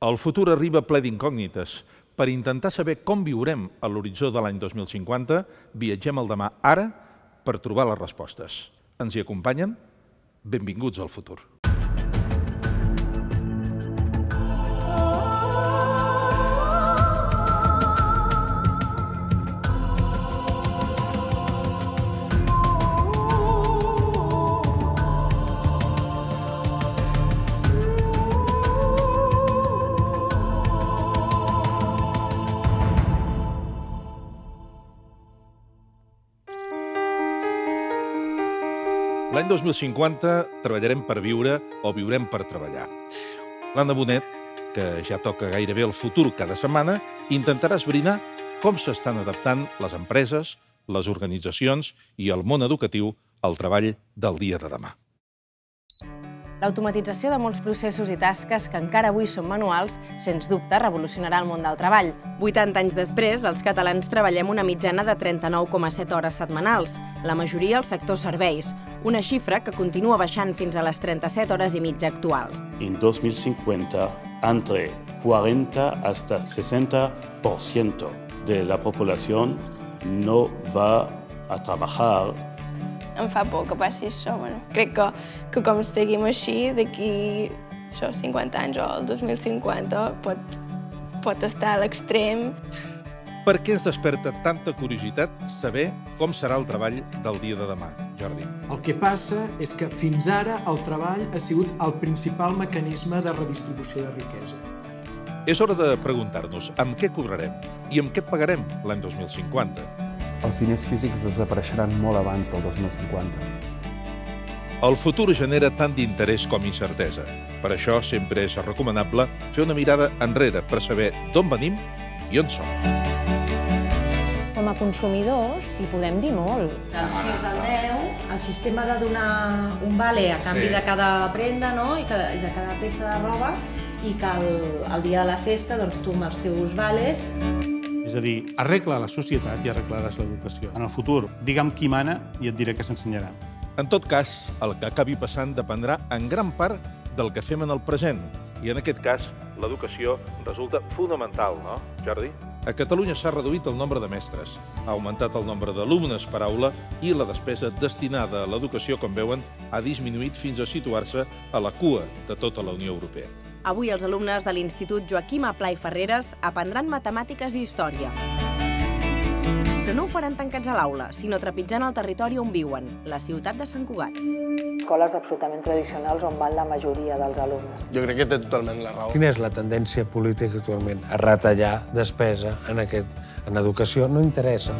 El futur arriba ple d'incògnites. Per intentar saber com viurem a l'horitzó de l'any 2050, viatgem al demà ara per trobar les respostes. Ens hi acompanyen? Benvinguts al futur. L'any 2050 treballarem per viure o viurem per treballar. L'Anna Bonet, que ja toca gairebé el futur cada setmana, intentarà esbrinar com s'estan adaptant les empreses, les organitzacions i el món educatiu al treball del dia de demà. L'automatització de molts processos i tasques que encara avui són manuals, sens dubte, revolucionarà el món del treball. 80 anys després, els catalans treballem una mitjana de 39,7 hores setmanals, la majoria al sector serveis, una xifra que continua baixant fins a les 37 hores i mitja actuals. En 2050, entre 40 hasta 60% de la población no va a trabajar. Em fa por que passi això. Crec que com seguim així, d'aquí 50 anys o el 2050 pot estar a l'extrem. Per què ens desperta tanta curiositat saber com serà el treball del dia de demà, Jordi? El que passa és que fins ara el treball ha sigut el principal mecanisme de redistribució de riquesa. És hora de preguntar-nos amb què cobrarem i amb què pagarem l'any 2050. Els diners físics desapareixeran molt abans del 2050. El futur genera tant d'interès com incertesa. Per això sempre és recomanable fer una mirada enrere per saber d'on venim i on som. Com a consumidors hi podem dir molt. Del 6 al 10, el sistema de donar un vale a canvi de cada prenda i de cada peça de roba, i que el dia de la festa tu amb els teus vales... És a dir, arregla la societat i arreglaràs l'educació. En el futur, digue'm qui mana i et diré què s'ensenyarà. En tot cas, el que acabi passant dependrà en gran part del que fem en el present. I en aquest cas, l'educació resulta fonamental, no, Jordi? A Catalunya s'ha reduït el nombre de mestres, ha augmentat el nombre d'alumnes per aula i la despesa destinada a l'educació, com veuen, ha disminuït fins a situar-se a la cua de tota la Unió Europea. Avui els alumnes de l'Institut Joaquim Aplà i Ferreres aprendran matemàtiques i història. Però no ho faran tancats a l'aula, sinó trepitjant el territori on viuen, la ciutat de Sant Cugat. Escoles absolutament tradicionals on van la majoria dels alumnes. Jo crec que té totalment la raó. Quina és la tendència política actualment? A retallar despesa en educació no interessa.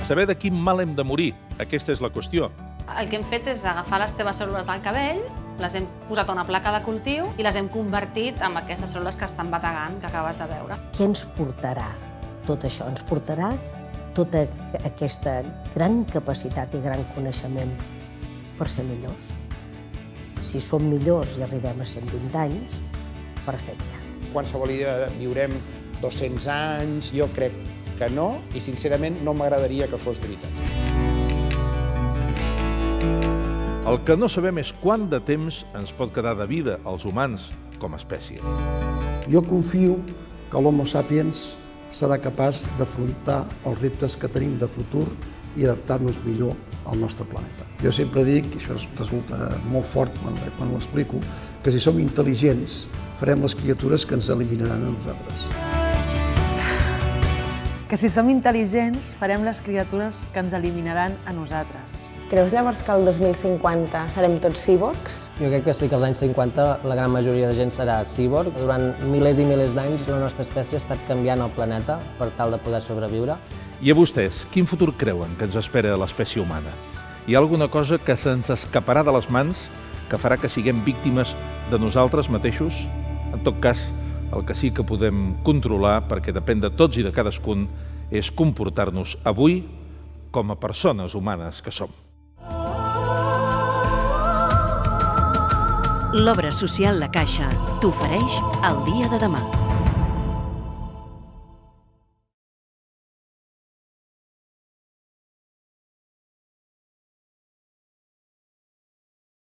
Saber de quin mal hem de morir, aquesta és la qüestió. El que hem fet és agafar les teves cèl·lules del cabell, les hem posat a una placa de cultiu i les hem convertit en aquestes cèl·lules que estan bategant, que acabes de veure. Què ens portarà tot això? Ens portarà tota aquesta gran capacitat i gran coneixement per ser millors. Si som millors i arribem a 120 anys, perfecte. Qualsevol dia viurem 200 anys, jo crec que no, i sincerament no m'agradaria que fos veritat. El que no sabem és quant de temps ens pot quedar de vida als humans com a espècie. Jo confio que l'Homo sapiens serà capaç d'afrontar els reptes que tenim de futur i adaptar-nos millor al nostre planeta. Jo sempre dic, i això resulta molt fort quan ho explico, que si som intel·ligents farem les criatures que ens eliminaran a nosaltres. Que si som intel·ligents farem les criatures que ens eliminaran a nosaltres. Creus llavors que el 2050 serem tots cíborgs? Jo crec que sí que als anys 50 la gran majoria de gent serà cíborg. Durant milers i milers d'anys la nostra espècie ha estat canviant el planeta per tal de poder sobreviure. I a vostès, quin futur creuen que ens espera a l'espècie humana? Hi ha alguna cosa que se'ns escaparà de les mans que farà que siguem víctimes de nosaltres mateixos? En tot cas, el que sí que podem controlar, perquè depèn de tots i de cadascun, és comportar-nos avui com a persones humanes que som. L'obra social La Caixa t'ofereix el dia de demà.